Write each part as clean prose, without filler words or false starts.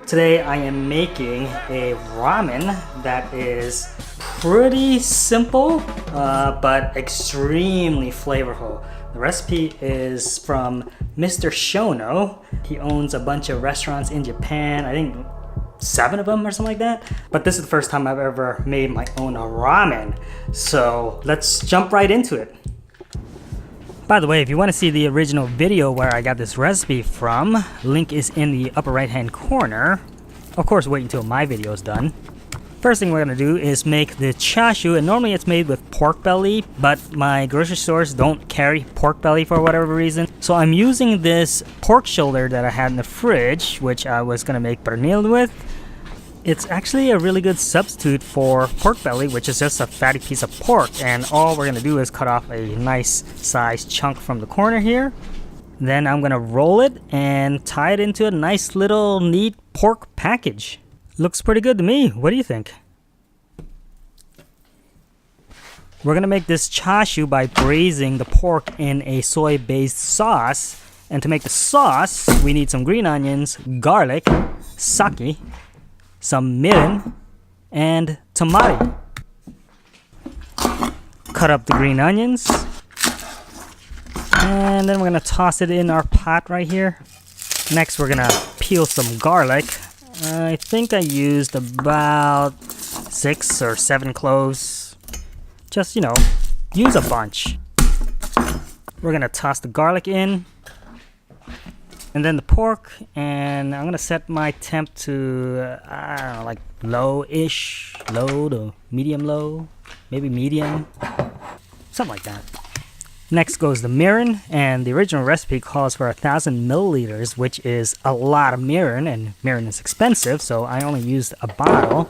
Today I am making a ramen that is pretty simple but extremely flavorful. The recipe is from Mr. Shono. He owns a bunch of restaurants in Japan, I think 7 of them or something like that. But this is the first time I've ever made my own ramen. So let's jump right into it. By the way, if you want to see the original video where I got this recipe from, link is in the upper right hand corner. Of course, wait until my video is done. First thing we're going to do is make the chashu, and normally it's made with pork belly, but my grocery stores don't carry pork belly for whatever reason. So I'm using this pork shoulder that I had in the fridge, which I was going to make pernil with. It's actually a really good substitute for pork belly, which is just a fatty piece of pork. And all we're going to do is cut off a nice sized chunk from the corner here. Then I'm going to roll it and tie it into a nice little neat pork package. Looks pretty good to me. What do you think? We're going to make this chashu by braising the pork in a soy-based sauce. And to make the sauce, we need some green onions, garlic, sake, some mirin, and tamari. Cut up the green onions, and then we're gonna toss it in our pot right here. Next, we're gonna peel some garlic. I think I used about 6 or 7 cloves. Just, use a bunch. We're gonna toss the garlic in. And then the pork, and I'm gonna set my temp to, I don't know, like low-ish, low to medium-low, maybe medium, something like that. Next goes the mirin, and the original recipe calls for 1,000 milliliters, which is a lot of mirin, and mirin is expensive, so I only used a bottle.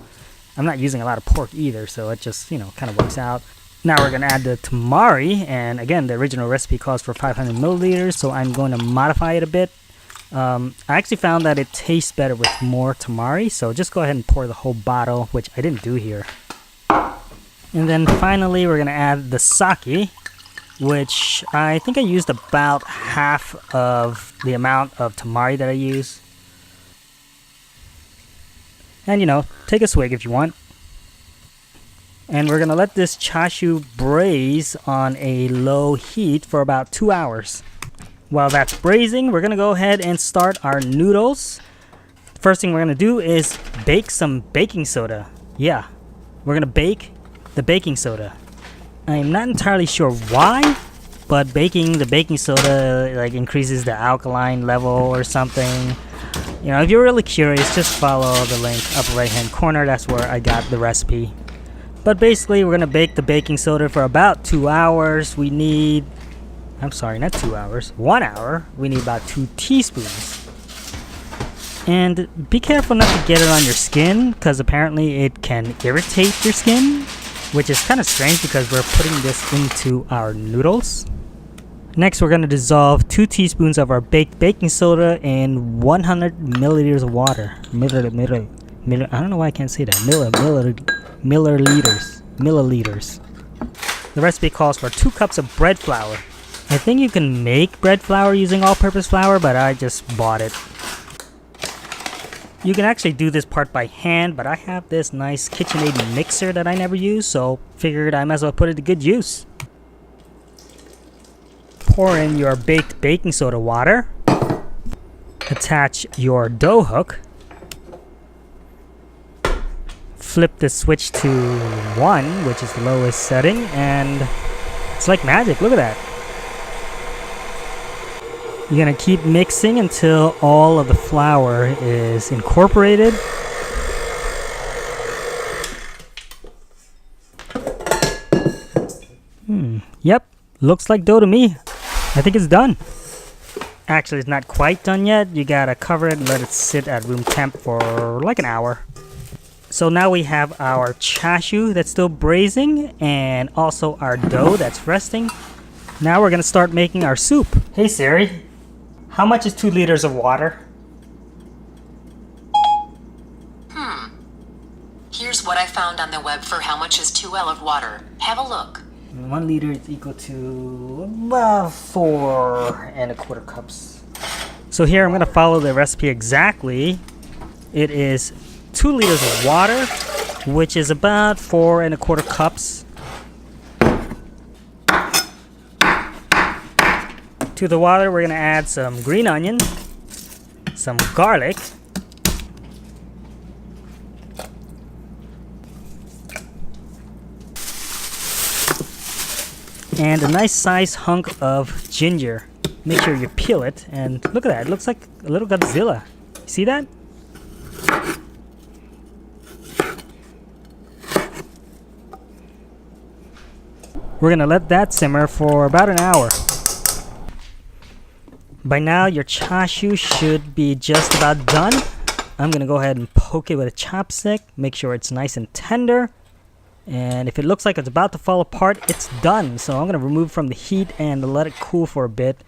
I'm not using a lot of pork either, so it just, kind of works out. Now we're gonna add the tamari, and again, the original recipe calls for 500 milliliters, so I'm going to modify it a bit. I actually found that it tastes better with more tamari, so just go ahead and pour the whole bottle, which I didn't do here. And then finally we're going to add the sake, which I think I used about half of the amount of tamari that I use. And take a swig if you want. And we're going to let this chashu braise on a low heat for about 2 hours. While that's braising, we're going to go ahead and start our noodles. First thing we're going to do is bake some baking soda. Yeah, we're going to bake the baking soda. I'm not entirely sure why, but baking the baking soda increases the alkaline level or something. If you're really curious, just follow the link upper right hand corner. That's where I got the recipe. But basically, we're going to bake the baking soda for about 2 hours. We need... I'm sorry, not 2 hours. 1 hour. We need about 2 teaspoons. And be careful not to get it on your skin, because apparently it can irritate your skin, which is kind of strange because we're putting this into our noodles. Next, we're going to dissolve 2 teaspoons of our baked baking soda in 100 milliliters of water. I don't know why I can't say that. Milliliters. The recipe calls for 2 cups of bread flour. I think you can make bread flour using all-purpose flour, but I just bought it. You can actually do this part by hand, but I have this nice KitchenAid mixer that I never use, so figured I might as well put it to good use. Pour in your baked baking soda water. Attach your dough hook. Flip the switch to 1, which is the lowest setting, and it's like magic. Look at that. You're going to keep mixing until all of the flour is incorporated. Yep, looks like dough to me. I think it's done. Actually, it's not quite done yet. You got to cover it and let it sit at room temp for like an hour. So now we have our chashu that's still braising and also our dough that's resting. Now we're going to start making our soup. Hey Siri. How much is 2 liters of water? Here's what I found on the web for how much is 2L of water. Have a look. 1 liter is equal to about 4 1/4 cups. So here I'm going to follow the recipe exactly. it is 2 liters of water, which is about 4¼ cups. To the water, we're gonna add some green onion, some garlic, and a nice sized hunk of ginger. Make sure you peel it, and look at that, it looks like a little Godzilla. You see that? We're gonna let that simmer for about an hour. By now your chashu should be just about done. I'm gonna go ahead and poke it with a chopstick, make sure it's nice and tender. And if it looks like it's about to fall apart, it's done. So I'm gonna remove from the heat and let it cool for a bit.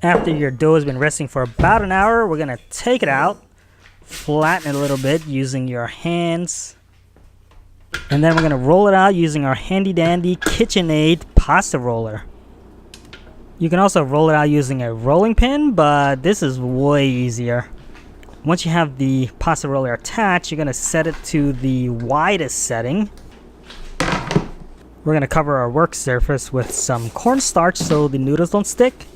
After your dough has been resting for about an hour, we're gonna take it out, flatten it a little bit using your hands. And then we're gonna roll it out using our handy dandy KitchenAid pasta roller. You can also roll it out using a rolling pin, but this is way easier. Once you have the pasta roller attached, you're gonna set it to the widest setting. We're gonna cover our work surface with some cornstarch so the noodles don't stick.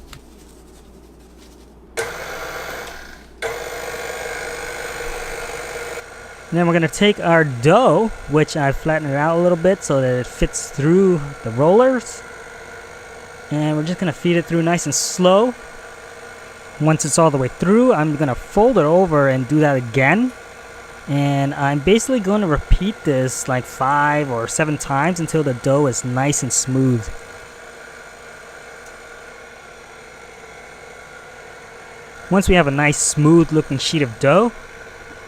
And then we're gonna take our dough, which I've flattened it out a little bit so that it fits through the rollers. And we're just gonna feed it through nice and slow. Once it's all the way through, I'm gonna fold it over and do that again. And I'm basically going to repeat this like 5 or 7 times until the dough is nice and smooth. Once we have a nice smooth looking sheet of dough,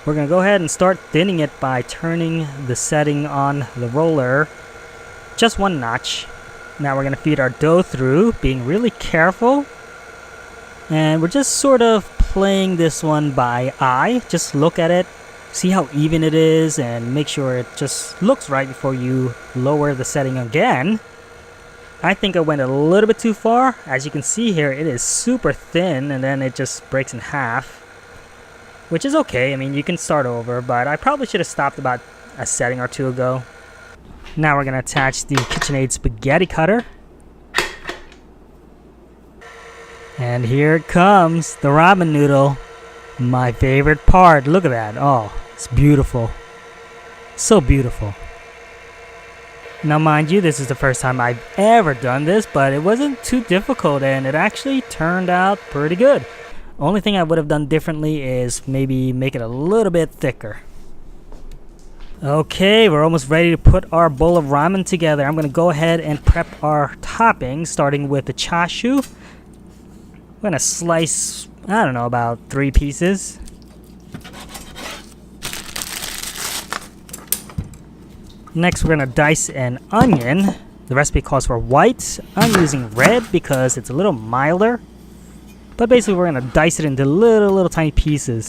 we're going to go ahead and start thinning it by turning the setting on the roller just 1 notch. Now we're going to feed our dough through, being really careful. And we're just sort of playing this one by eye. Just look at it, see how even it is, and make sure it just looks right before you lower the setting again. I think I went a little bit too far. As you can see here, it is super thin and then it just breaks in half. Which is okay, I mean you can start over, but I probably should have stopped about a setting or 2 ago. Now we're going to attach the KitchenAid spaghetti cutter. And here it comes, the ramen noodle. My favorite part. Look at that. Oh, it's beautiful. So beautiful. Now mind you, this is the first time I've ever done this, but it wasn't too difficult and it actually turned out pretty good. Only thing I would have done differently is maybe make it a little bit thicker. Okay, we're almost ready to put our bowl of ramen together. I'm going to go ahead and prep our toppings, starting with the chashu. I'm going to slice, I don't know, about 3 pieces. Next, we're going to dice an onion. The recipe calls for white. I'm using red because it's a little milder. But basically, we're going to dice it into little tiny pieces.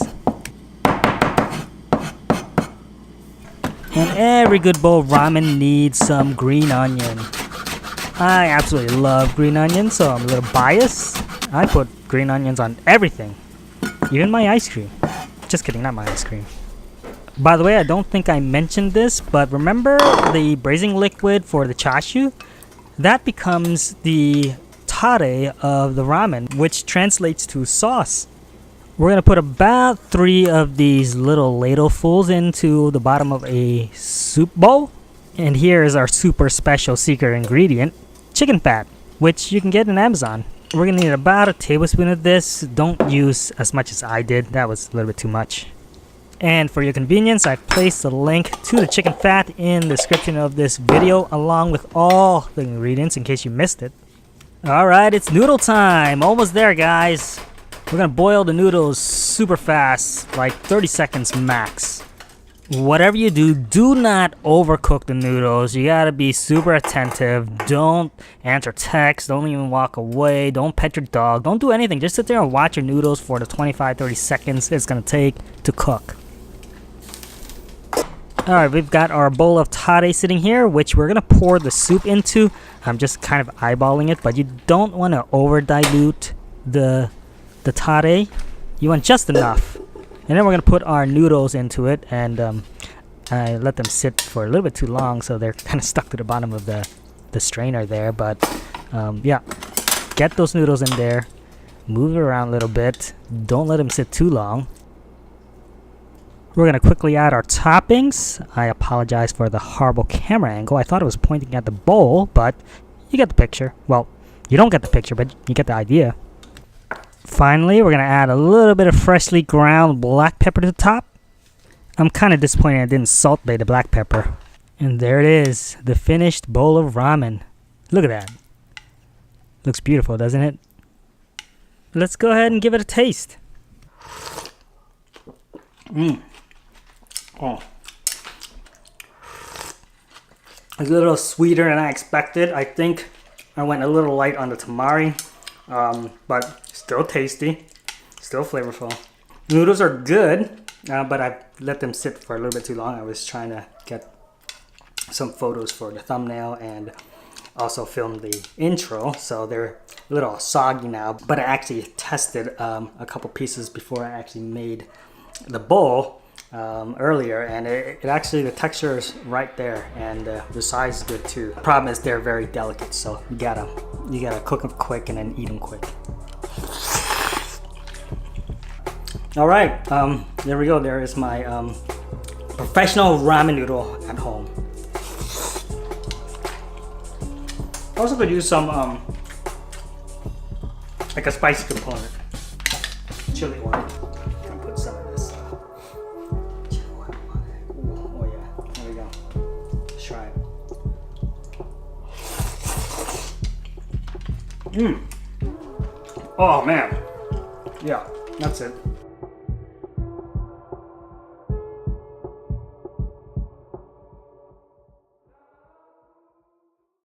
And every good bowl of ramen needs some green onion. I absolutely love green onions, so I'm a little biased. I put green onions on everything. Even my ice cream. Just kidding, not my ice cream. By the way, I don't think I mentioned this, but remember the braising liquid for the chashu? That becomes the tare of the ramen, which translates to sauce. We're going to put about 3 of these little ladlefuls into the bottom of a soup bowl. And here is our super special secret ingredient, chicken fat, which you can get on Amazon. We're going to need about a tablespoon of this. Don't use as much as I did. That was a little bit too much. And for your convenience, I've placed a link to the chicken fat in the description of this video, along with all the ingredients in case you missed it. Alright, it's noodle time! Almost there, guys! We're gonna boil the noodles super fast, like 30 seconds max. Whatever you do, do not overcook the noodles. You gotta be super attentive. Don't answer texts, don't even walk away, don't pet your dog, don't do anything. Just sit there and watch your noodles for the 25-30 seconds it's gonna take to cook. Alright, we've got our bowl of tare sitting here, which we're going to pour the soup into. I'm just kind of eyeballing it, but you don't want to over dilute the tare. You want just enough. And then we're gonna put our noodles into it, and I let them sit for a little bit too long, so they're kind of stuck to the bottom of the strainer there. But yeah, get those noodles in there, move it around a little bit. Don't let them sit too long. We're gonna quickly add our toppings. I apologize for the horrible camera angle. I thought it was pointing at the bowl, but you get the picture. Well, you don't get the picture, but you get the idea. Finally, we're gonna add a little bit of freshly ground black pepper to the top. I'm kind of disappointed I didn't salt bay the black pepper. And there it is, the finished bowl of ramen. Look at that. Looks beautiful, doesn't it? Let's go ahead and give it a taste. Oh. It's a little sweeter than I expected. I think I went a little light on the tamari, but still tasty, still flavorful. Noodles are good, but I let them sit for a little bit too long. I was trying to get some photos for the thumbnail and also film the intro, so they're a little soggy now. But I actually tested a couple pieces before I actually made the bowl earlier, and it actually, the texture is right there, and the size is good too. The problem is they're very delicate, so you gotta cook them quick and then eat them quick. All right, there we go. There is my professional ramen noodle at home. I also could use some like a spicy component, chili oil. And put some of this chili oil on it. Ooh, oh yeah, there we go. Let's try it. Oh man, yeah, that's it.